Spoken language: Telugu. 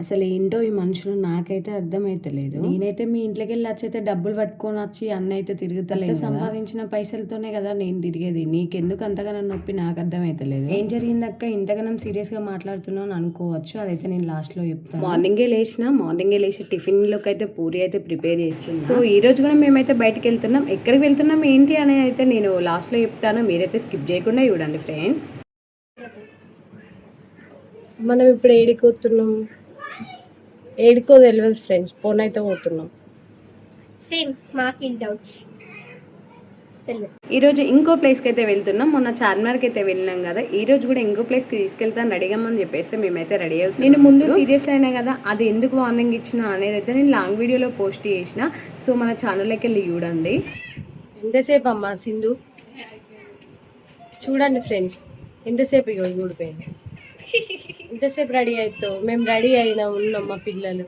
అసలు ఏంటో ఈ మనుషులు నాకైతే అర్థమైతలేదు. నేనైతే మీ ఇంట్లోకి వెళ్ళి వచ్చైతే డబ్బులు పట్టుకొని వచ్చి అన్న అయితే తిరుగుతలేదు. సంపాదించిన పైసలతోనే కదా నేను తిరిగేది. నీకెందుకు అంతగా నొప్పి నాకు అర్థమైతలేదు. ఏం జరిగిందక్క ఇంతగానం సీరియస్ గా మాట్లాడుతున్నావు అని అనుకోవచ్చు. అదైతే నేను లాస్ట్ లో చెప్తాను. మార్నింగే లేచి టిఫిన్ లోకి అయితే పూరి అయితే ప్రిపేర్ చేస్తున్నాను. సో ఈ రోజు కూడా మేమైతే బయటకు వెళ్తున్నాం. ఎక్కడికి వెళ్తున్నాం ఏంటి అనేది అయితే నేను లాస్ట్ లో చెప్తాను. మీరైతే స్కిప్ చేయకుండా చూడండి ఫ్రెండ్స్. మనం ఇప్పుడు ఏడికో తెలియదు ఫ్రెండ్స్. ఫోన్ అయితే పోతున్నాం. సేమ్ మాకు డౌట్స్. ఈరోజు ఇంకో ప్లేస్కి అయితే వెళ్తున్నాం. మొన్న చార్మినార్కి అయితే వెళ్ళినాం కదా. ఈ రోజు కూడా ఇంకో ప్లేస్కి తీసుకెళ్తాను రెడీగామని చెప్పేసి మేమైతే రెడీ అవుతాం. నేను ముందు సీరియస్ అయినా కదా, అది ఎందుకు వార్నింగ్ ఇచ్చిన అనేది అయితే నేను లాంగ్ వీడియోలో పోస్ట్ చేసిన. సో మన ఛానల్లోకి వెళ్ళి చూడండి. ఎంతసేపు అమ్మా సింధు చూడండి ఫ్రెండ్స్, ఎంతసేపు ఇక ఊడిపోయింది. ఎంతసేపు రెడీ అవుతావు? మేము రెడీ అయినా ఉన్నాం. మా పిల్లలు